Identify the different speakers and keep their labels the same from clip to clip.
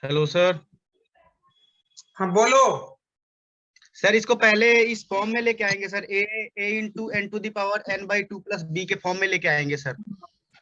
Speaker 1: Hello sir.
Speaker 2: हाँ बोलो।
Speaker 1: Sir इसको पहले इस फॉर्म में लेके आएंगे sir, A into n to the power n by two plus B के फॉर्म में लेके आएंगे सर।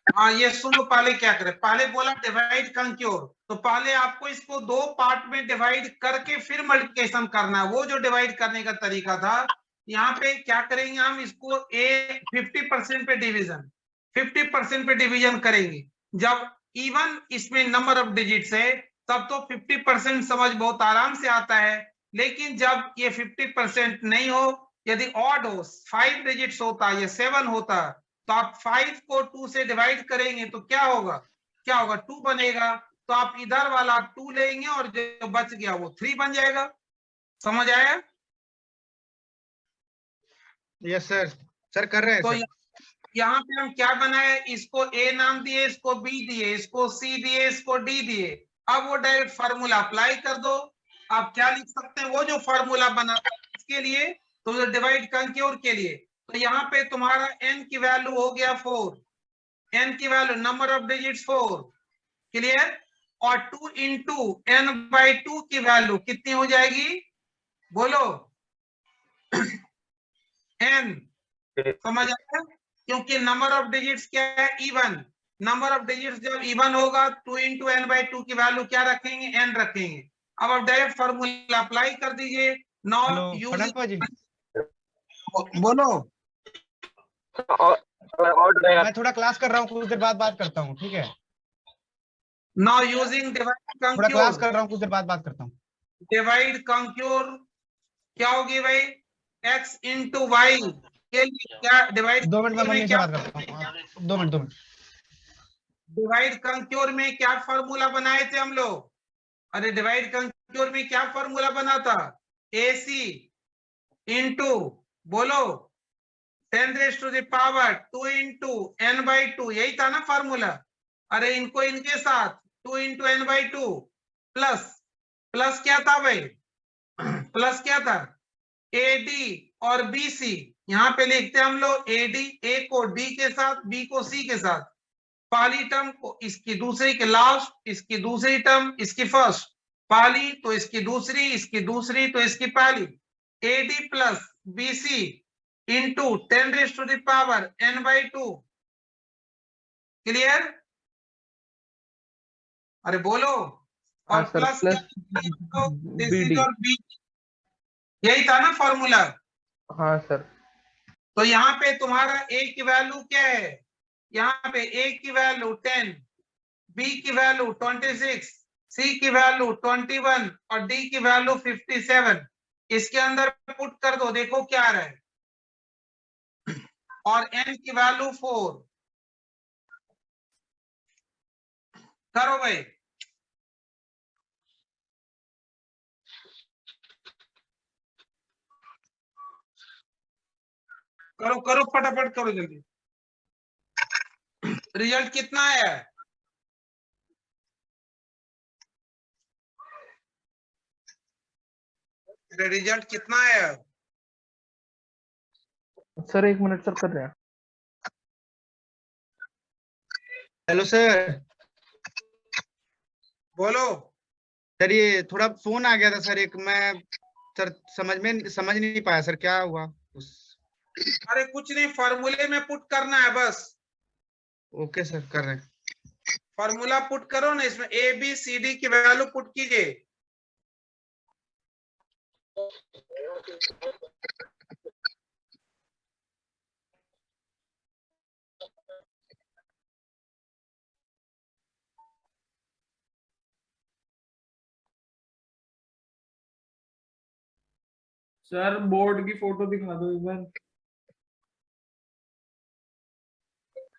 Speaker 2: हाँ ये सुनो, पहले क्या करें, पहले बोला डिवाइड कंक्योर, तो पहले आपको इसको दो पार्ट में डिवाइड करके फिर मल्टीप्लिकेशन करना है। वो जो डिवाइड करने का तरीका था, यहाँ पे क्या करेंगे हम, इसको ए 50% पे डिवीजन, 50% पे डिवीजन करेंगे। जब इवन इसमें नंबर ऑफ डिजिट्स है तब तो 50% समझ बहुत आराम से आता है, लेकिन जब ये 50% नहीं हो, यदि ऑड हो, 5 डिजिट्स होता है या 7 होता, तो आप 5 को 2 से डिवाइड करेंगे तो क्या होगा, 2 बनेगा। तो आप इधर वाला 2 लेंगे और जो बच गया वो 3 बन जाएगा। समझ आया?
Speaker 1: Yes sir. सर कर रहे हैं
Speaker 2: तो
Speaker 1: सर।
Speaker 2: यहाँ पे हम क्या बनाए, इसको ए नाम दिए, इसको बी दिए, इसको सी दिए, इसको डी दिए। अब वो डायरेक्ट फार्मूला अप्लाई कर दो। आप क्या लिख सकते हैं, वो जो फार्मूला बना इसके लिए, तो डिवाइड कंक्योर के लिए, तो यहाँ पे तुम्हारा n की वैल्यू हो गया 4, n की value number of digits 4, clear. और 2 इंटू n बाई 2 की वैल्यू कितनी हो जाएगी, बोलो n। समझ आया? क्योंकि नंबर ऑफ डिजिट्स क्या है, इवन। नंबर ऑफ डिजिट्स जब इवन होगा 2 इंटू एन बाई 2 की वैल्यू क्या रखेंगे, n रखेंगे। अब आप डायरेक्ट फॉर्मूला अप्लाई कर दीजिए।
Speaker 1: हेलो
Speaker 2: नाउ
Speaker 1: फटाफा जी।
Speaker 2: यूजिंग, बोलो।
Speaker 1: मैं थोड़ा क्लास कर रहा हूँ, कुछ देर बाद बात करता हूँ, ठीक है।
Speaker 2: नाउ यूजिंग डिवाइड
Speaker 1: थोड़ा क्लास
Speaker 2: कंक्योर,
Speaker 1: कर रहा हूँ, कुछ देर बाद बात करता हूँ।
Speaker 2: डिवाइड कंक्योर क्या होगी भाई, x इंटू वाई के लिए क्या डिवाइड
Speaker 1: 2 मिनट में
Speaker 2: में
Speaker 1: मम्मी से
Speaker 2: क्या,
Speaker 1: बात करता हूँ, 2 मिनट 2 मिनट।
Speaker 2: डिवाइड कंक्योर में क्या फॉर्मूला बनाए थे हम लोग, अरे डिवाइड कंक्योर में क्या फॉर्मूला बना था, AC इंटू, बोलो 10 raise to the power 2 into n by 2, यही था ना फॉर्मूला। अरे इनको इनके साथ 2 into n by 2 plus, plus क्या था भाई, प्लस क्या था, AD और BC। यहाँ पे लिखते हैं हम लोग AD, A को D के साथ, B को C के साथ, पहली टर्म को इसकी दूसरी के लास्ट, इसकी दूसरी टर्म इसकी फर्स्ट, पहली तो इसकी दूसरी, इसकी दूसरी तो इसकी पहली, AD plus BC into 10 raise to the power n by 2, clear. अरे बोलो। और प्लस क्या, दिस इज
Speaker 3: BD।
Speaker 2: और बी, यही था ना फॉर्मूला।
Speaker 3: हाँ सर।
Speaker 2: तो यहाँ पे तुम्हारा A की वैल्यू क्या है, यहाँ पे A की वैल्यू 10, B की वैल्यू 26, C की वैल्यू 21 और D की वैल्यू 57। इसके अंदर पुट कर दो, देखो क्या आ रहा है, और N की वैल्यू 4। करो भाई, करो करो फटाफट करो जल्दी। रिजल्ट कितना आया है, रिजल्ट कितना आया है?
Speaker 3: सर 1 मिनट सर, कर रहे हैं।
Speaker 1: Hello sir.
Speaker 2: बोलो।
Speaker 1: सर ये थोड़ा फोन आ गया था सर, एक मैं सर समझ नहीं पाया सर, क्या हुआ उस।
Speaker 2: अरे कुछ नहीं, फॉर्मूले में पुट करना है बस।
Speaker 1: ओके सर, कर रहे हैं।
Speaker 2: फॉर्मूला पुट करो ना, इसमें ABCD की वैल्यू पुट कीजिए।
Speaker 4: सर बोर्ड की फोटो दिखा दो एक बार।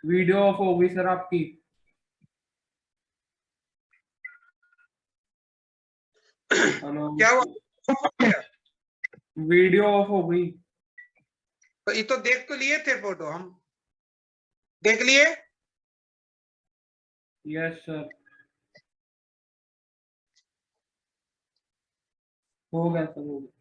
Speaker 4: वीडियो ऑफ हो गई सर आपकी। हेलो।
Speaker 2: क्या हुआ,
Speaker 4: वीडियो ऑफ हो गई।
Speaker 2: तो ये तो देख तो लिए थे फोटो हम, देख लिए।
Speaker 4: यस सर, हो गया सर, हो गया।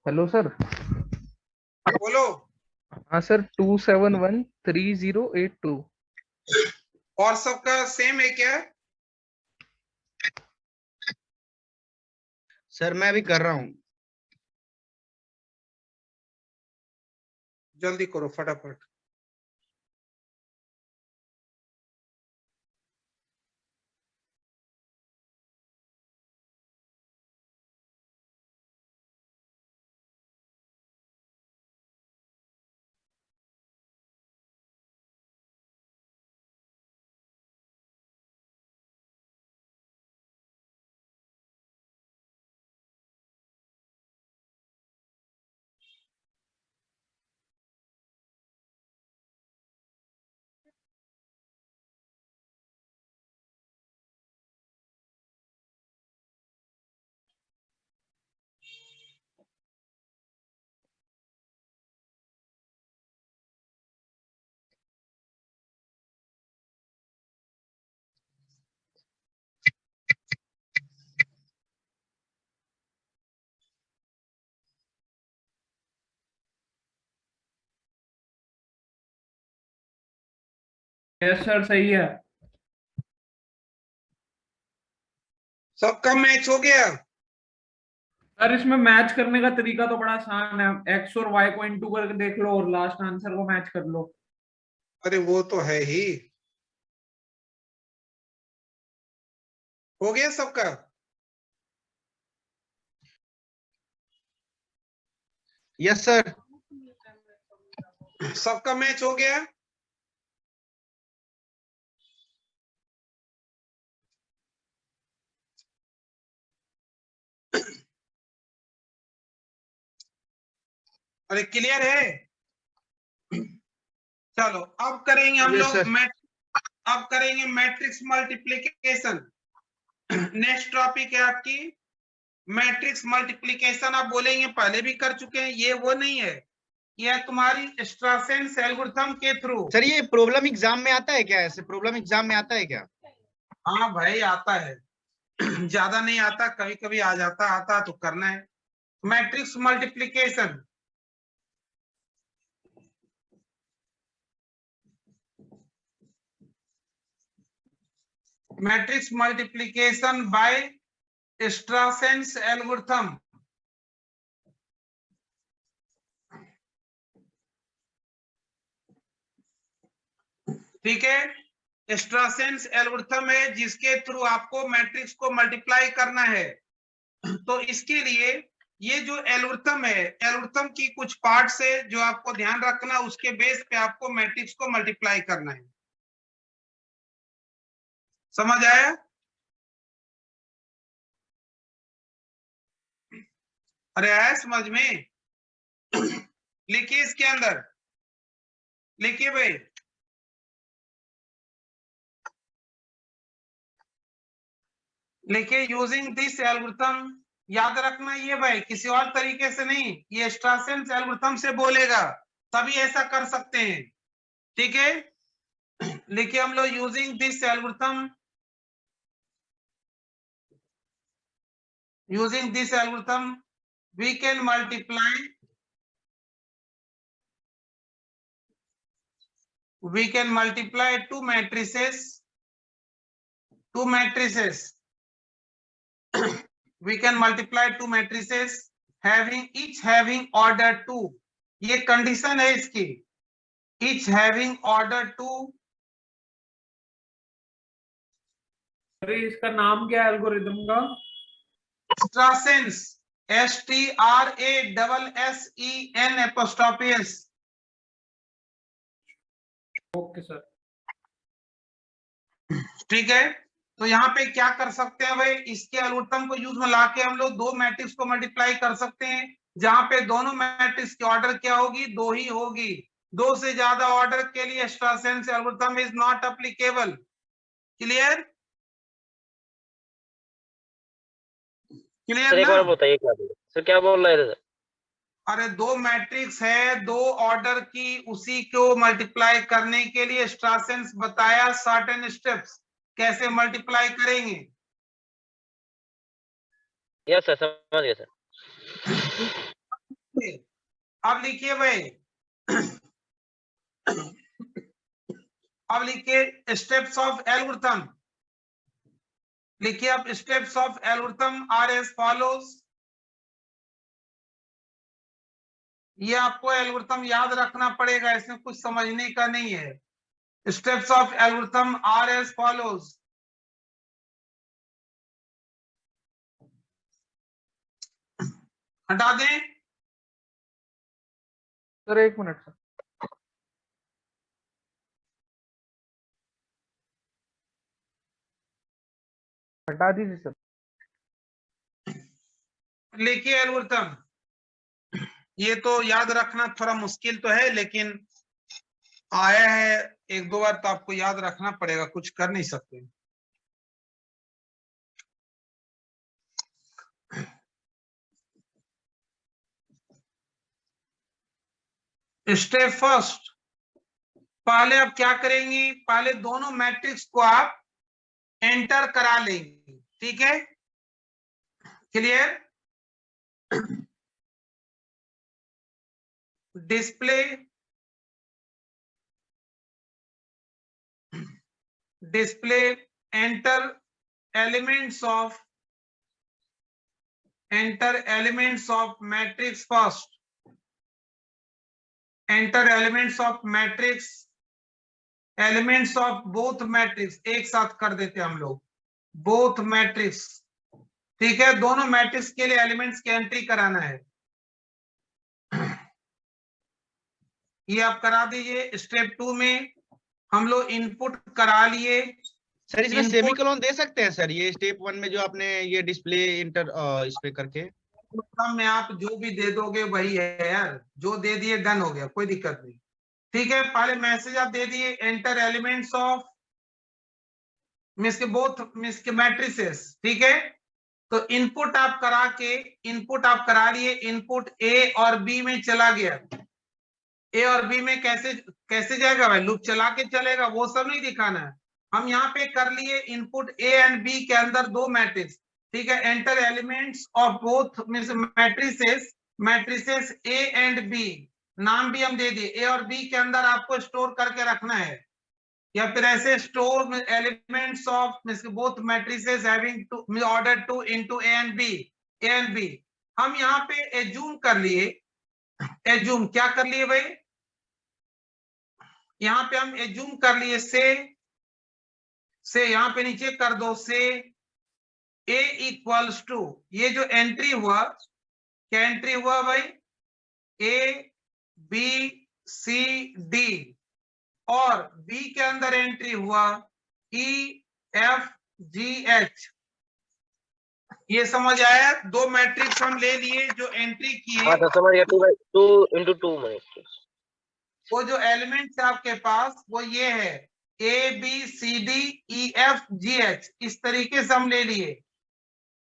Speaker 3: Hello sir.
Speaker 2: बोलो।
Speaker 3: हाँ सर, 2713082।
Speaker 2: और सबका सेम है क्या?
Speaker 1: सर मैं अभी कर रहा हूँ।
Speaker 2: जल्दी करो फटाफट।
Speaker 4: यस सर, सही है।
Speaker 2: सबका मैच हो गया?
Speaker 4: सर इसमें मैच करने का तरीका तो बड़ा आसान है, एक्स और वाई को इंटू करके देख लो और लास्ट आंसर को मैच कर लो।
Speaker 2: अरे वो तो है ही। हो गया सबका?
Speaker 1: Yes sir.
Speaker 2: सबका मैच हो गया? अरे क्लियर है? चलो अब करेंगे हम
Speaker 1: यस
Speaker 2: लोग
Speaker 1: सर।
Speaker 2: अब करेंगे मैट्रिक्स मल्टीप्लिकेशन। नेक्स्ट टॉपिक है आपकी मैट्रिक्स मल्टीप्लिकेशन। आप बोलेंगे पहले भी कर चुके हैं, ये वो नहीं है, यह तुम्हारी स्ट्रासेंस एल्गोरिथम के थ्रू।
Speaker 1: सर ये प्रॉब्लम एग्जाम में आता है क्या? ऐसे प्रॉब्लम एग्जाम में आता है क्या?
Speaker 2: हाँ भाई आता है। ज्यादा नहीं आता, कभी कभी आ जाता, आता तो करना है। Matrix multiplication. Matrix multiplication by Strassen's algorithm. ठीक है, स्ट्रासेंस एल्गोरिथम है जिसके थ्रू आपको मैट्रिक्स को मल्टीप्लाई करना है। तो इसके लिए ये जो एल्गोरिथम है, एल्गोरिथम की कुछ पार्ट्स है जो आपको ध्यान रखना, उसके बेस पे आपको मैट्रिक्स को मल्टीप्लाई करना है। समझ आया? अरे आया समझ में? लिखिए इसके अंदर, लिखिए भाई। लिखिए यूजिंग दिस एल्गोरिथम। याद रखना ये भाई किसी और तरीके से नहीं, ये स्ट्रासेंस एल्गोरिथम से बोलेगा तभी ऐसा कर सकते हैं। ठीक है, लिखिए हम लोग using this algorithm, using this algorithm we can multiply two matrices we can multiply two matrices each having order 2। ये कंडीशन है इसकी, each having order 2।
Speaker 4: अरे इसका नाम क्या है एल्गोरिदम का?
Speaker 2: स्ट्रासेंस, STRASSEN'।
Speaker 4: Okay sir.
Speaker 2: ठीक है, तो यहाँ पे क्या कर सकते हैं भाई, इसके एल्गोरिथम को यूज में लाके हम लोग दो मैट्रिक्स को मल्टीप्लाई कर सकते हैं, जहां पे दोनों मैट्रिक्स की ऑर्डर क्या होगी, दो ही होगी। दो से ज्यादा ऑर्डर के लिए Strassen's algorithm is not applicable. Clear? Clear
Speaker 5: sir एक
Speaker 2: ना?
Speaker 5: बार बताइए क्या बोल रहे सर, क्या बोल रहे थे सर?
Speaker 2: अरे दो मैट्रिक्स है, दो ऑर्डर की, उसी को मल्टीप्लाई करने के लिए स्ट्रासेंस बताया सर्टेन स्टेप्स कैसे मल्टीप्लाई करेंगे।
Speaker 5: यस सर, समझ गया सर।
Speaker 2: लिखिए, अब लिखिए भाई, अब लिखिए स्टेप्स ऑफ एल्गोरिथम। लिखिए अब steps of algorithm are as follows. ये आपको एल्गोरिथम याद रखना पड़ेगा, इसमें कुछ समझने का नहीं है। Steps of algorithm are as follows. हटा दें।
Speaker 3: Sir 1 minute sir. हटा दीजिए सर।
Speaker 2: लिखिए एल्गोरिथम। ये तो याद रखना थोड़ा मुश्किल तो है, लेकिन आया है एक दो बार तो आपको याद रखना पड़ेगा, कुछ कर नहीं सकते। स्टेप फर्स्ट, पहले आप क्या करेंगे, पहले दोनों मैट्रिक्स को आप एंटर करा लेंगे, ठीक है, clear. Display enter elements of matrix first. Enter elements of matrix, elements of both matrix एक साथ कर देते हम लोग, बोथ मैट्रिक्स, ठीक है। दोनों मैट्रिक्स के लिए एलिमेंट्स की एंट्री कराना है, ये आप करा दीजिए। स्टेप 2 में हम लोग इनपुट करा लिए।
Speaker 1: सर इसमें
Speaker 2: इनपुट
Speaker 1: सेमीकोलन दे सकते हैं सर, ये स्टेप 1 में जो आपने ये डिस्प्ले इंटर इस पे करके।
Speaker 2: में आप जो भी दे दोगे वही है यार, जो दे दिए डन हो गया, कोई दिक्कत नहीं, ठीक है। पहले मैसेज आप दे दिए, enter elements of both matrices, ठीक है। तो इनपुट आप करा लिए, इनपुट ए और बी में चला गया। ए और बी में कैसे जाएगा भाई, लूप चला के चलेगा, वो सब नहीं दिखाना है। हम यहाँ पे कर लिए इनपुट ए एंड बी के अंदर दो मैट्रिक्स, ठीक है। Enter elements of both matrices A and B, नाम भी हम दे दिए। ए और बी के अंदर आपको स्टोर करके रखना है, या फिर ऐसे store elements of both matrices having two order 2 into A and B. हम यहाँ पे एज्यूम कर लिए, एज्यूम क्या कर लिए भाई, यहाँ पे हम एज्यूम कर लिए से यहाँ पे नीचे कर दो, से ए इक्वल्स टू, ये जो एंट्री हुआ, क्या एंट्री हुआ भाई, ए बी सी डी, और बी के अंदर एंट्री हुआ ई एफ जी एच। ये समझ आया, दो मैट्रिक्स हम ले लिए जो एंट्री किए।
Speaker 5: हाँ तो समझ गया, 2 into 2 मैट्रिक्स।
Speaker 2: वो जो एलिमेंट्स है आपके पास वो ये है, A B C D E F G H, इस तरीके से हम ले लिए।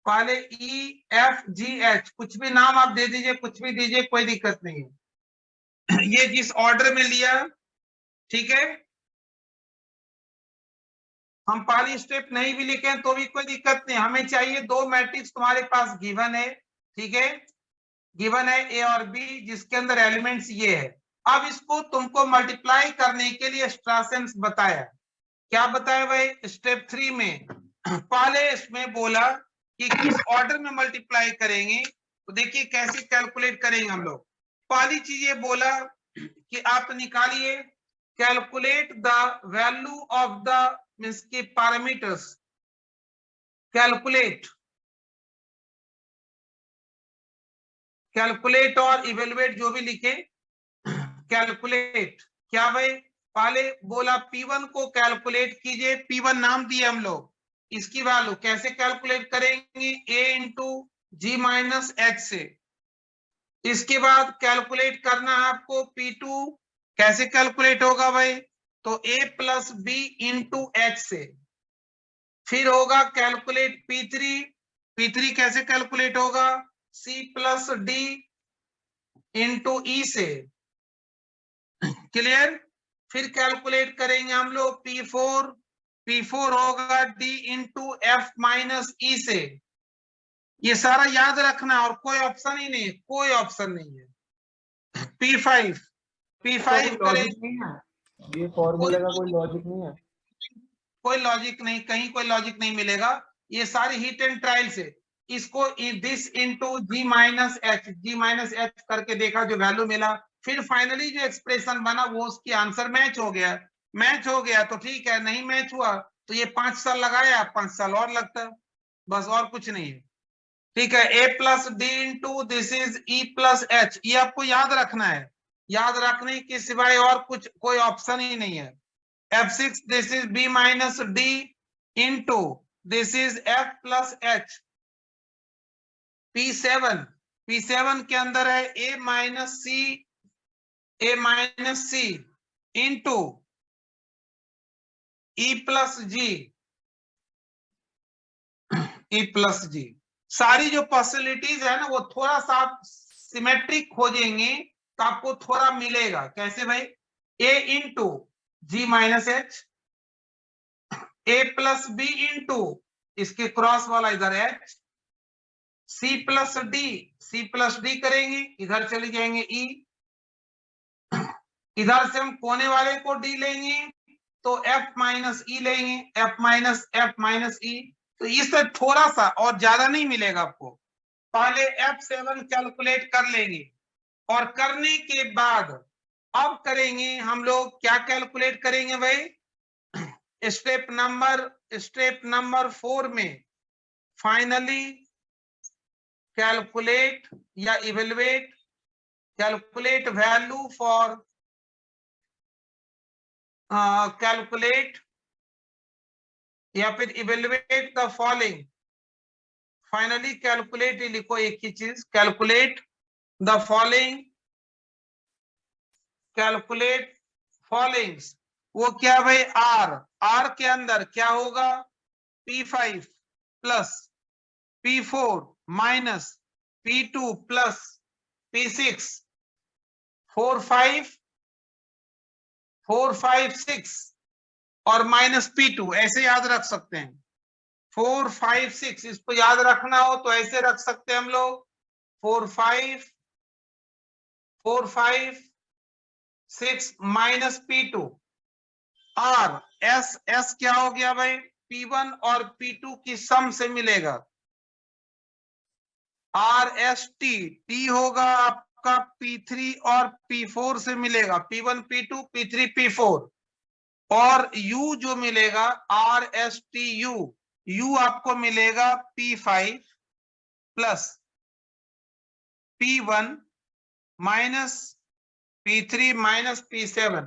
Speaker 2: पहले ई एफ जी एच, कुछ भी नाम आप दे दीजिए, कुछ भी दीजिए, कोई दिक्कत नहीं है। ये जिस ऑर्डर में लिया, ठीक है। हम पहली स्टेप नहीं भी लिखे तो भी कोई दिक्कत नहीं, हमें चाहिए दो मैट्रिक्स तुम्हारे पास गिवन है, ठीक है, गिवन है ए और बी, जिसके अंदर एलिमेंट्स ये है। अब इसको तुमको मल्टीप्लाई करने के लिए इंस्ट्रक्शंस बताया। क्या बताया भाई, स्टेप 3 में पहले इसमें बोला कि किस ऑर्डर में मल्टीप्लाई करेंगे, तो देखिए कैसे कैलकुलेट करेंगे हम लोग। पहली चीज ये बोला कि आप निकालिए, calculate the value of the means के पैरामीटर्स, कैलकुलेट और इवेलुएट जो भी लिखे, कैलकुलेट क्या भाई, पहले बोला P1 को कैलकुलेट कीजिए, P1 नाम दिए हम लोग, इसकी वैल्यू कैसे कैलकुलेट करेंगे, A into G minus H से। इसके बाद कैलकुलेट करना है आपको P2, कैसे कैलकुलेट होगा भाई, तो A plus B into H से। फिर होगा कैलकुलेट P3 कैसे कैलकुलेट होगा, C plus D into E से, क्लियर। फिर कैलकुलेट करेंगे हम लोग P4 होगा D इंटू एफ माइनस ई से। ये सारा याद रखना है और कोई ऑप्शन ही नहीं है, कोई ऑप्शन नहीं है। P5
Speaker 4: कोई
Speaker 2: करें,
Speaker 4: लॉजिक नहीं है।
Speaker 3: ये फॉर्मूले का कोई लॉजिक नहीं है।
Speaker 2: कोई लॉजिक नहीं, कहीं कोई लॉजिक नहीं मिलेगा। ये सारी हिट एंड ट्रायल से इसको this into G minus H करके देखा, जो वैल्यू मिला, फिर फाइनली जो एक्सप्रेशन बना वो उसकी आंसर मैच हो गया। मैच हो गया तो ठीक है, नहीं मैच हुआ तो ये 5 साल लगाया, 5 साल और लगता है, बस और कुछ नहीं है। ठीक है, a plus D into this is E plus H, ये आपको याद रखना है। याद रखने के सिवाय और कुछ कोई ऑप्शन ही नहीं है। F6 this is B minus D into this is F plus H। P7 के अंदर है A minus C into E plus G। सारी जो पॉसिबिलिटीज है ना वो थोड़ा सा आप सिमेट्रिक खोजेंगे तो आपको थोड़ा मिलेगा। कैसे भाई? A into G minus H, A plus B into इसके क्रॉस वाला इधर H, C प्लस डी करेंगे, इधर चले जाएंगे E, इधर से हम कोने वाले को D लेंगे तो F माइनस ई लेंगे, F माइनस ई। तो इससे थोड़ा सा और ज्यादा नहीं मिलेगा आपको। पहले F7 कैलकुलेट कर लेंगे और करने के बाद अब करेंगे हम लोग क्या कैलकुलेट करेंगे भाई? स्टेप नंबर 4 में फाइनली कैलकुलेट या evaluate, calculate value for calculate या फिर evaluate the following. Finally calculate ही लिखो, एक ही चीज, calculate the following, calculate followings. वो क्या भाई? आर के अंदर क्या होगा? P5 plus P4 minus P2 plus P6, 4 5 6 और माइनस P2, ऐसे याद रख सकते हैं। 4 5 6 इसको याद रखना हो तो ऐसे रख सकते हैं हम लोग, 4 5 6 माइनस P2। आर एस क्या हो गया भाई? P1 और P2 की सम से मिलेगा। टी होगा आपका P3 और P4 से मिलेगा, P1 P2 P3 P4। और U जो मिलेगा यू आपको मिलेगा P5 plus P1 minus P3 minus P7।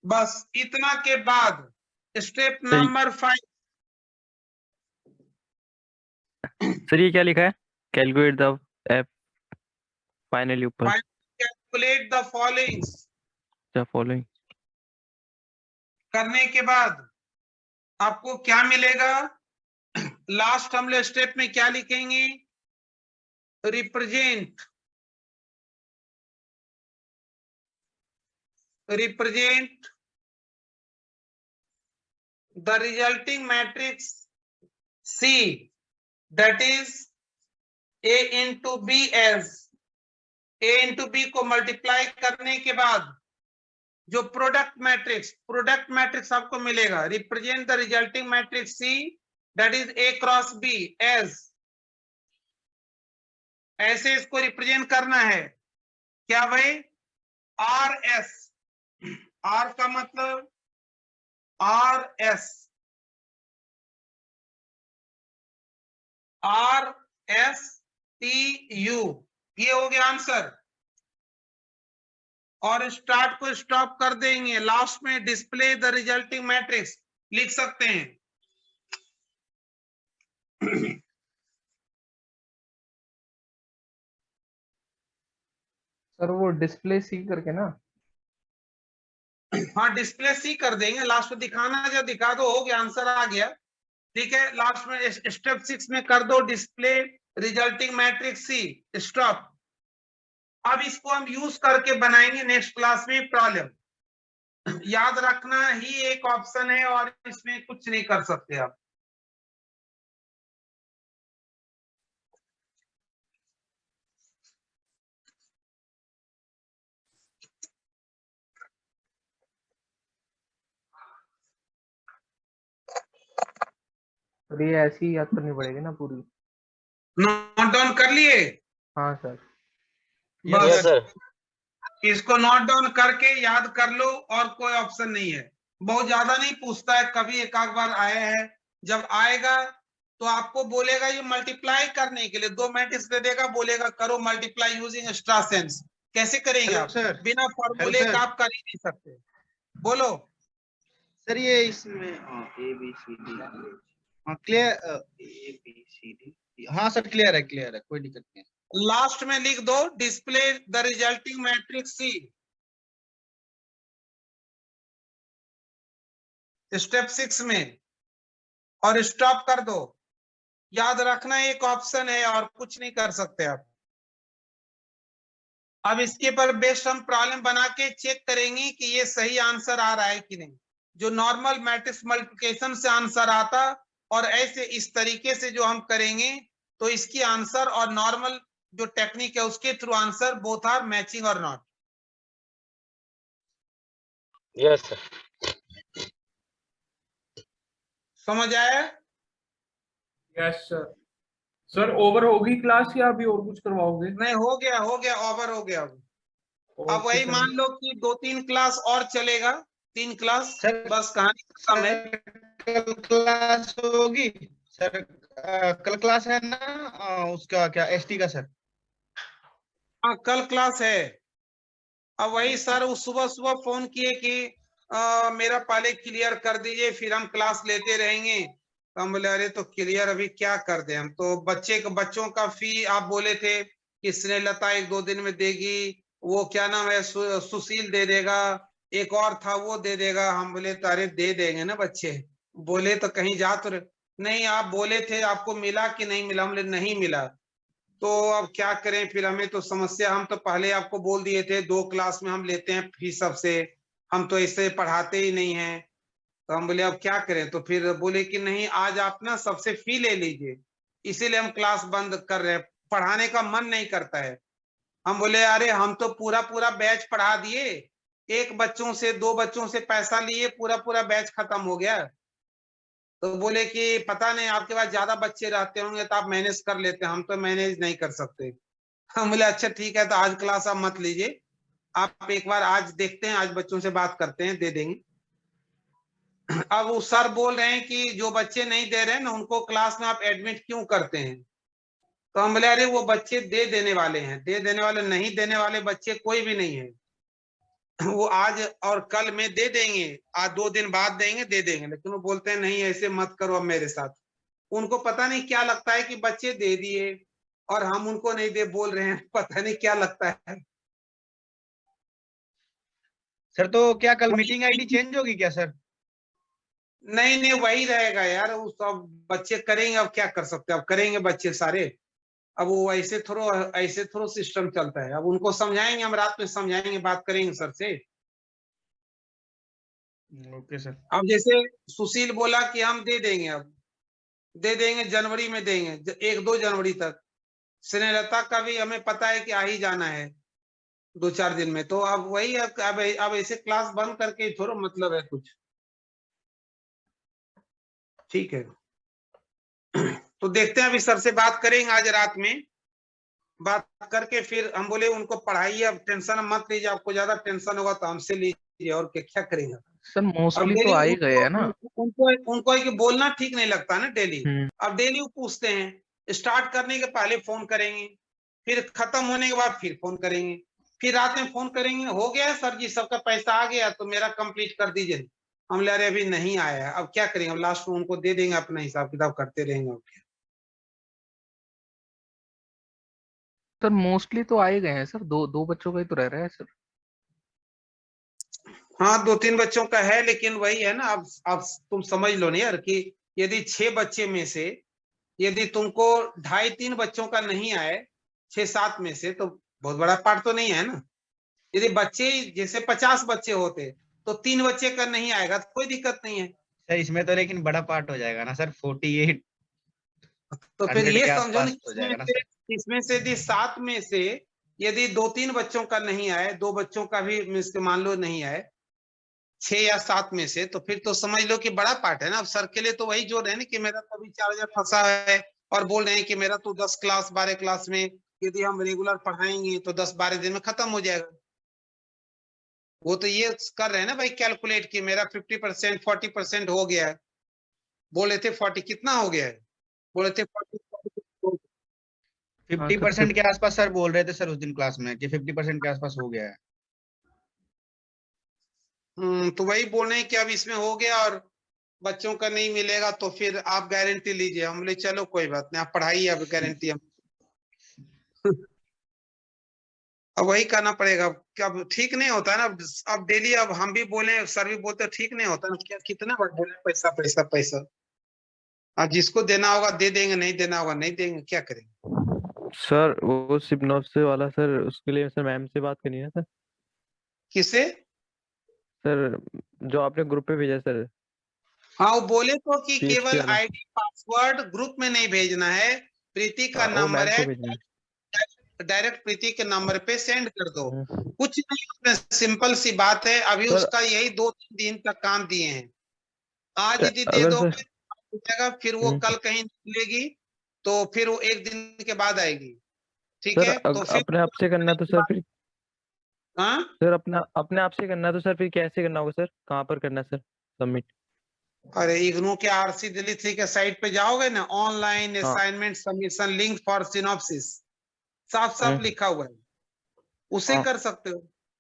Speaker 2: बस इतना के बाद स्टेप नंबर 5।
Speaker 6: सर ये क्या लिखा है? कैलकुलेट द एफ फाइनली ऊपर
Speaker 2: कैलकुलेट द
Speaker 6: फॉलोइंग
Speaker 2: करने के बाद आपको क्या मिलेगा? लास्ट हम लोग स्टेप में क्या लिखेंगे? Represent the resulting matrix C, that is A into B as A into B को मल्टीप्लाई करने के बाद जो प्रोडक्ट मैट्रिक्स आपको मिलेगा, represent the resulting matrix C, that is A cross B as, ऐसे इसको रिप्रेजेंट करना है। क्या भाई? R का मतलब RSTU, ये हो गया आंसर। और स्टार्ट को स्टॉप कर देंगे, लास्ट में डिस्प्ले द रिजल्टिंग मैट्रिक्स लिख सकते हैं।
Speaker 3: सर वो डिस्प्ले सी करके ना।
Speaker 2: हाँ डिस्प्ले सी कर देंगे, लास्ट में दिखाना जब दिखा दो, हो गया, आंसर आ गया। ठीक है, लास्ट में स्टेप 6 में कर दो डिस्प्ले रिजल्टिंग मैट्रिक्स सी, स्टॉप। अब इसको हम यूज करके बनाएंगे नेक्स्ट क्लास में प्रॉब्लम। याद रखना ही एक ऑप्शन है और इसमें कुछ नहीं कर सकते आप।
Speaker 3: और ये ऐसी ही याद करनी पड़ेगी ना पूरी?
Speaker 2: नोट डाउन कर लिए?
Speaker 3: हाँ सर।
Speaker 1: Yes,
Speaker 2: बस
Speaker 5: यस सर।
Speaker 2: इसको नोट डाउन करके याद कर लो और कोई ऑप्शन नहीं है। बहुत ज्यादा नहीं पूछता है, कभी एक आध बार आया है। जब आएगा तो आपको बोलेगा ये मल्टीप्लाई करने के लिए 2 मैट्रिक्स दे देगा, बोलेगा करो मल्टीप्लाई यूजिंग एक्स्ट्रा सेंस। कैसे करेंगे
Speaker 1: हेलो
Speaker 2: आप?
Speaker 1: सर।
Speaker 2: बिना फॉर्मूले
Speaker 1: सर।
Speaker 2: का आप कर ही नहीं सकते। बोलो।
Speaker 1: सर ये इसमें ए बी सी डी, हाँ clear, A B C D, हाँ सर क्लियर है, कोई दिक्कत नहीं है।
Speaker 2: लास्ट में लिख दो display the resulting matrix C. Step 6 में, और स्टॉप कर दो। याद रखना एक ऑप्शन है और कुछ नहीं कर सकते आप। अब इसके पर बेस्ड हम प्रॉब्लम बना के चेक करेंगे कि ये सही आंसर आ रहा है कि नहीं। जो नॉर्मल मैट्रिक्स मल्टीप्लिकेशन से आंसर आता और ऐसे इस तरीके से जो हम करेंगे तो इसकी आंसर और नॉर्मल जो टेक्निक है उसके through answer both are matching और नॉट।
Speaker 5: Yes sir.
Speaker 2: समझ आया?
Speaker 4: Yes sir. सर ओवर होगी क्लास या अभी और कुछ करवाओगे?
Speaker 2: नहीं, हो गया ओवर हो गया। अब
Speaker 4: ओके
Speaker 2: वही
Speaker 4: सर।
Speaker 2: मान लो कि 2-3 क्लास और चलेगा, 3 क्लास,
Speaker 1: सर
Speaker 2: बस कहानी खत्म है।
Speaker 1: कल क्लास होगी सर, कल क्लास है ना, उसका क्या एसटी का सर?
Speaker 2: हाँ कल क्लास है। अब वही सर उस सुबह सुबह फोन किए कि मेरा पहले क्लियर कर दीजिए फिर हम क्लास लेते रहेंगे। तो हम बोले अरे तो क्लियर अभी क्या कर दे हम तो, बच्चों का फी आप बोले थे कि स्नेहलता 1-2 दिन में देगी, वो क्या नाम है सुशील दे देगा, एक और था वो दे देगा। हम बोले तो अरे दे देंगे ना बच्चे। बोले तो कहीं जा तो नहीं, आप बोले थे आपको मिला कि नहीं मिला? हम बोले नहीं मिला। तो अब क्या करें फिर, हमें तो समस्या, हम तो पहले आपको बोल दिए थे 2 क्लास में हम लेते हैं फीस सबसे, हम तो इससे पढ़ाते ही नहीं हैं। तो हम बोले अब क्या करें, तो फिर बोले कि नहीं आज आप ना सबसे फी ले लीजिए, इसीलिए हम क्लास बंद कर रहे हैं, पढ़ाने का मन नहीं करता है। हम बोले अरे हम तो पूरा पूरा बैच पढ़ा दिए, 1 बच्चों से 2 बच्चों से पैसा लिए, पूरा पूरा बैच खत्म हो गया। तो बोले कि पता नहीं आपके पास ज्यादा बच्चे रहते होंगे तो आप मैनेज कर लेते, हम तो मैनेज नहीं कर सकते। हम बोले अच्छा ठीक है, तो आज क्लास आप मत लीजिए, आप एक बार आज देखते हैं, आज बच्चों से बात करते हैं, दे देंगे। अब वो सर बोल रहे हैं कि जो बच्चे नहीं दे रहे हैं ना उनको क्लास में आप एडमिट क्यों करते हैं? तो हम बोले अरे वो बच्चे दे देने वाले हैं, दे देने वाले, नहीं देने वाले बच्चे कोई भी नहीं है। वो आज और कल में दे देंगे, आज 2 दिन बाद देंगे, दे देंगे, लेकिन वो बोलते हैं नहीं ऐसे मत करो अब मेरे साथ। उनको पता नहीं क्या लगता है कि बच्चे दे दिए और हम उनको नहीं दे बोल रहे हैं, पता नहीं क्या लगता है।
Speaker 1: सर तो क्या कल मीटिंग आईडी चेंज होगी क्या सर?
Speaker 2: नहीं नहीं वही रहेगा यार, वो सब बच्चे करेंगे, अब क्या कर सकते हैं, अब करेंगे बच्चे सारे। अब वो ऐसे थोड़ा सिस्टम चलता है। अब उनको समझाएंगे, हम रात में समझाएंगे, बात करेंगे सर से।
Speaker 1: Okay sir.
Speaker 2: अब जैसे सुशील बोला कि हम दे देंगे, अब दे देंगे, जनवरी में देंगे, 1-2 जनवरी तक। स्नेहलता का भी हमें पता है कि आ ही जाना है 2-4 दिन में। तो अब वही अब ऐसे क्लास बंद करके थोड़ा मतलब है कुछ। ठीक है तो देखते हैं, अभी सर से बात करेंगे आज रात में, बात करके फिर हम बोले उनको पढ़ाइए, अब टेंशन मत लीजिए, आपको ज्यादा टेंशन होगा तो हमसे लीजिए, और क्या करेंगे।
Speaker 3: सर
Speaker 2: अब
Speaker 3: मोस्टली तो
Speaker 2: डेली
Speaker 3: आ ही गए हैं ना।
Speaker 2: उनको है कि बोलना ठीक नहीं लगता ना डेली।
Speaker 3: हम्म।
Speaker 2: अब डेली वो पूछते हैं, स्टार्ट करने के पहले फोन करेंगे, फिर खत्म होने के बाद फिर फोन करेंगे, फिर रात में फोन करेंगे, हो गया सर जी सबका पैसा आ गया तो मेरा कंप्लीट कर दीजिए। हम ले रहे अभी नहीं आया है, अब क्या करेंगे, अब लास्ट में उनको दे देंगे, अपना हिसाब किताब करते रहेंगे। ओके
Speaker 3: सर मोस्टली तो आ ही गए हैं सर, दो बच्चों का ही तो रह रहा है सर।
Speaker 2: हाँ 2-3 बच्चों का है, लेकिन वही है ना, अब तुम समझ लो ना यार कि यदि 6 बच्चे में से यदि तुमको 2.5-3 बच्चों का नहीं आए 6-7 में से, तो बहुत बड़ा पार्ट तो नहीं है ना। यदि बच्चे जैसे 50 बच्चे होते तो 3 बच्चे का नहीं आएगा तो कोई दिक्कत नहीं है।
Speaker 1: सर इसमें तो लेकिन बड़ा पार्ट हो जाएगा ना सर, 48
Speaker 2: तो फिर
Speaker 1: 100
Speaker 2: ये
Speaker 1: के
Speaker 2: समझो ना
Speaker 1: आसपास हो जाएगा ना सर।
Speaker 2: इसमें से यदि 7 में से यदि 2-3 बच्चों का नहीं आए, 2 बच्चों का भी मान लो नहीं आए, 6 या 7 में से, तो फिर तो समझ लो कि बड़ा पार्ट है ना। अब सर के लिए तो वही जोड़ है ना कि मेरा तो अभी 4000 फंसा है और बोल रहे हैं कि मेरा तो 10 क्लास 12 क्लास में यदि हम रेगुलर पढ़ाएंगे तो 10-12 दिन में खत्म हो जाएगा। वो तो ये कर रहे हैं ना भाई कैलकुलेट कि मेरा 50% 40% हो गया है। बोले थे 40 कितना हो गया है, बोले थे 40।
Speaker 1: 50% के आसपास सर बोल रहे थे सर उस दिन क्लास में कि 50% के आसपास हो गया है।
Speaker 2: तो वही बोल रहे हैं कि अब इसमें हो गया और बच्चों का नहीं मिलेगा तो फिर आप गारंटी लीजिए। हम बोले चलो कोई बात नहीं, आप पढ़ाइए, अब गारंटी हम अब वही करना पड़ेगा। अब ठीक नहीं होता है ना। अब डेली अब हम भी बोले, सर भी बोलते, ठीक नहीं होता ना। क्या कितना बार बोले पैसा पैसा पैसा। अब जिसको देना होगा दे देंगे, नहीं देना होगा नहीं देंगे, क्या करेंगे।
Speaker 6: सर वो सिपनॉफ से वाला सर, उसके लिए सर मैम से बात करनी है सर।
Speaker 2: किसे?
Speaker 6: सर जो आपने ग्रुप पे भेजा सर,
Speaker 2: हाँ वो बोले तो कि
Speaker 6: PHP
Speaker 2: केवल
Speaker 6: वाला।
Speaker 2: आईडी पासवर्ड ग्रुप में नहीं भेजना है, प्रीति का
Speaker 6: वो
Speaker 2: नंबर
Speaker 6: मैम
Speaker 2: है,
Speaker 6: को भेजना है।
Speaker 2: डायरेक्ट प्रीति के नंबर पे सेंड कर दो।
Speaker 6: हम्म।
Speaker 2: कुछ नहीं, उसमें सिंपल सी बात है। अभी
Speaker 6: सर
Speaker 2: उसका यही 2-3 दिन तक काम दिए हैं। आज यदि दे
Speaker 6: अगर
Speaker 2: दोगे
Speaker 6: सर
Speaker 2: हो जाएगा, फिर वो कल कहीं निकलेगी तो फिर वो 1 दिन के बाद आएगी। ठीक
Speaker 6: सर
Speaker 2: है, तो फिर
Speaker 6: अपने आप से करना तो सर फिर,
Speaker 2: हाँ
Speaker 6: सर अपने आप से करना तो सर फिर कैसे करना होगा सर, कहाँ पर करना है सर सबमिट?
Speaker 2: अरे इग्नू के आरसी दिल्ली 3 के साइट पे जाओगे ना, ऑनलाइन
Speaker 6: हाँ।
Speaker 2: Assignment submission link for synopsis, साफ साफ लिखा हुआ है, उसे
Speaker 6: हाँ।
Speaker 2: कर सकते हो।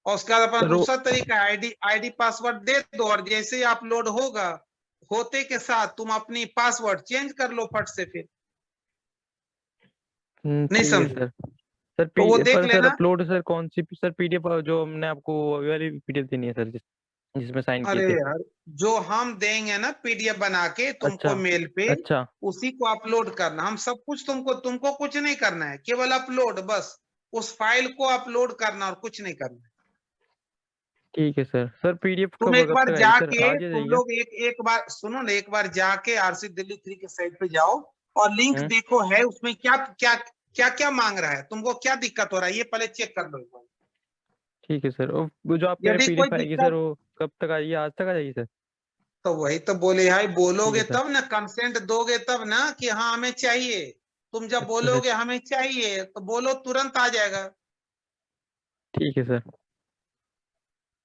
Speaker 2: और उसके बाद अपना
Speaker 6: सर वो
Speaker 2: दूसरा तरीका आईडी पासवर्ड दे दो और जैसे ही अपलोड होगा होते के साथ तुम अपनी पासवर्ड चेंज कर लो फट से फिर। नहीं
Speaker 6: ठीक है
Speaker 2: समझे
Speaker 6: सर। सर
Speaker 2: तो वो देख
Speaker 6: पर सर
Speaker 2: लेना।
Speaker 6: अपलोड सर कौन सी सर PDF जो हमने आपको अभी वाली PDF देनी है सर, जिसमें साइन किए
Speaker 2: अरे
Speaker 6: थे?
Speaker 2: यार जो हम देंगे ना पीडीएफ बना के तुमको
Speaker 6: अच्छा
Speaker 2: मेल पे,
Speaker 6: अच्छा
Speaker 2: उसी को अपलोड करना। हम सब कुछ तुमको कुछ नहीं करना है, केवल अपलोड, बस उस फाइल को अपलोड करना और कुछ नहीं करना है।
Speaker 6: ठीक है सर। सर PDF
Speaker 2: तुम
Speaker 6: कब
Speaker 2: एक
Speaker 6: कब
Speaker 2: बार
Speaker 6: तक आएगी सर,
Speaker 2: जाके
Speaker 6: आज ही
Speaker 2: तुम
Speaker 6: जाएगी क्या?
Speaker 2: लोग एक बार सुनो ना, एक बार जाके आरसी दिल्ली 3 के साइट पे जाओ और लिंक
Speaker 6: हम्म,
Speaker 2: देखो है उसमें क्या क्या क्या क्या मांग रहा है, तुमको क्या दिक्कत हो रहा है, ये पहले चेक कर लो एक बार।
Speaker 6: ठीक है सर। वो जो आप कह रहे
Speaker 2: यदि कोई
Speaker 6: PDF आएगी सर,
Speaker 2: दिक्कत,
Speaker 6: वो कब तक आएगी, आज तक आ जाएगी सर?
Speaker 2: तो वही तो बोले भाई,
Speaker 6: ठीक
Speaker 2: बोलोगे
Speaker 6: है सर।
Speaker 2: तब ना, कंसेंट दोगे तब ना कि हाँ हमें चाहिए। तुम जब
Speaker 6: अच्छा सर।
Speaker 2: बोलोगे हमें चाहिए तो बोलो, तुरंत आ जाएगा।
Speaker 6: ठीक है सर।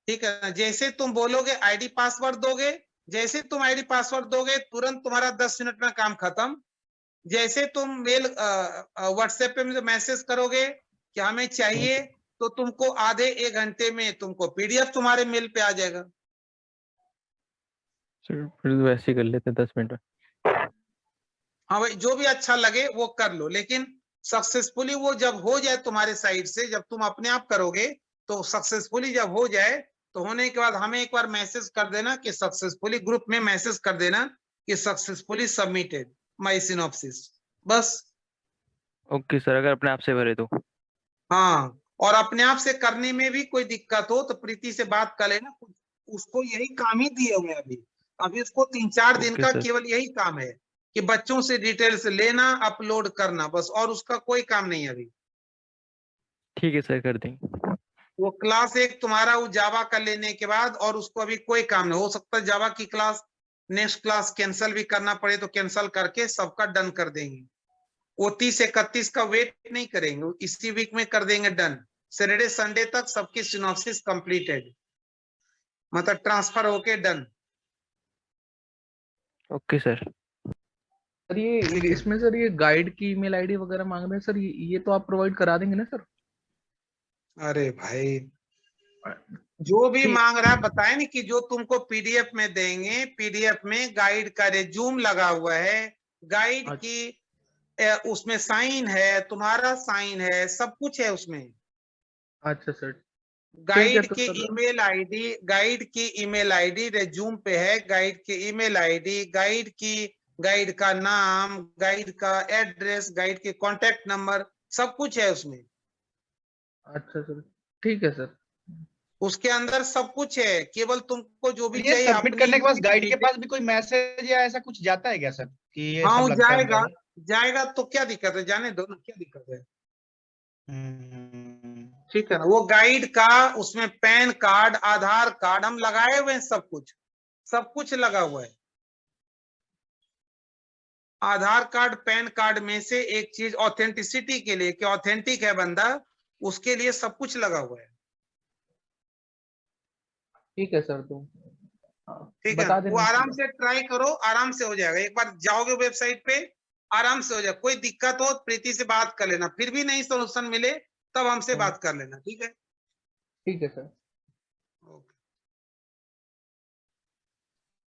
Speaker 2: ठीक है ना, जैसे तुम बोलोगे आईडी पासवर्ड दोगे, जैसे तुम आईडी पासवर्ड दोगे तुरंत तुम्हारा 10 मिनट में काम खत्म। जैसे तुम मेल व्हाट्सएप पे मुझे मैसेज करोगे कि हमें चाहिए, तो तुमको आधे 1 घंटे में तुमको पीडीएफ तुम्हारे मेल पे आ जाएगा।
Speaker 6: सर फिर वैसे ही कर लेते हैं 10 मिनट में।
Speaker 2: हाँ भाई जो भी अच्छा लगे वो कर लो, लेकिन सक्सेसफुली वो जब हो जाए तुम्हारे साइड से, जब तुम अपने आप करोगे तो सक्सेसफुली जब हो जाए तो होने के बाद हमें एक बार मैसेज कर देना कि सक्सेसफुली, ग्रुप में मैसेज कर देना कि सक्सेसफुली सबमिटेड माय सिनॉप्सिस, बस।
Speaker 6: ओके सर, अगर अपने आप से भरे तो?
Speaker 2: हाँ, और अपने आप से करने में भी कोई दिक्कत हो तो प्रीति से बात कर लेना, उसको यही काम ही दिए हुए अभी। अभी उसको 3-4 दिन
Speaker 6: ओके
Speaker 2: का
Speaker 6: सर।
Speaker 2: केवल यही काम है कि बच्चों से डिटेल्स लेना, अपलोड करना, बस, और उसका कोई काम नहीं है अभी।
Speaker 6: ठीक है सर, कर देंगे।
Speaker 2: वो क्लास एक तुम्हारा वो जावा का लेने के बाद और उसको अभी कोई काम नहीं। हो सकता है जावा की क्लास नेक्स्ट क्लास कैंसिल भी करना पड़े तो कैंसिल करके सबका डन कर देंगे। वो 30-31 का वेट नहीं करेंगे, इसी वीक में कर देंगे डन। सैटरडे संडे तक सबकी सिनॉप्सिस कंप्लीटेड, मतलब ट्रांसफर होके डन।
Speaker 6: Okay sir.
Speaker 3: सर ये
Speaker 2: ठीक है,
Speaker 3: इसमें सर ये गाइड की ईमेल आईडी वगैरह मांग रहे हैं सर, ये तो आप प्रोवाइड करा देंगे ना सर?
Speaker 2: अरे भाई जो भी
Speaker 3: कि
Speaker 2: मांग रहा है बताए ना कि जो तुमको पीडीएफ में देंगे, पीडीएफ में गाइड का रिज्यूम लगा हुआ है, गाइड की उसमें साइन है, तुम्हारा साइन है, सब कुछ है उसमें।
Speaker 3: अच्छा सर, ठीक है
Speaker 2: गाइड
Speaker 3: तो
Speaker 2: की
Speaker 3: सर।
Speaker 2: ईमेल आईडी, गाइड की ईमेल आईडी रिज्यूम पे है, गाइड की ईमेल आईडी, गाइड की, गाइड का नाम, गाइड का एड्रेस, गाइड के कांटेक्ट नंबर, सब कुछ है उसमें।
Speaker 3: अच्छा सर, ठीक है सर।
Speaker 2: उसके अंदर सब कुछ है, केवल तुमको जो भी
Speaker 1: ये
Speaker 2: चाहिए
Speaker 1: सबमिट
Speaker 2: अपनी
Speaker 1: करने के बाद
Speaker 2: इच्छा
Speaker 1: गाइड के
Speaker 2: से-
Speaker 1: पास भी कोई मैसेज या ऐसा कुछ जाता है क्या सर कि ये
Speaker 2: हाँ
Speaker 1: सब
Speaker 2: वो
Speaker 1: लगता है
Speaker 2: जाएगा,
Speaker 1: उनका?
Speaker 2: जाएगा तो क्या दिक्कत है, जाने दो ना, क्या दिक्कत है।
Speaker 1: हम्म,
Speaker 2: ठीक है ना, वो गाइड का उसमें पैन कार्ड, आधार कार्ड हम लगाए हुए हैं, सब कुछ लगा हुआ है। आधार कार्ड पैन कार्ड में से एक चीज ऑथेंटिसिटी के लिए कि ऑथेंटिक है बंदा, उसके लिए सब कुछ लगा हुआ है।
Speaker 3: ठीक है सर, तो हाँ,
Speaker 2: ठीक है,
Speaker 3: बता
Speaker 2: वो
Speaker 3: देना
Speaker 2: आराम
Speaker 3: सर।
Speaker 2: से ट्राई करो, आराम से हो जाएगा। एक बार जाओगे वेबसाइट पे, आराम से हो जाएगा। कोई दिक्कत हो प्रीति से बात कर लेना, फिर भी नहीं सोल्यूशन मिले तब हमसे
Speaker 3: हाँ,
Speaker 2: बात कर लेना, ठीक है।
Speaker 3: ठीक है सर।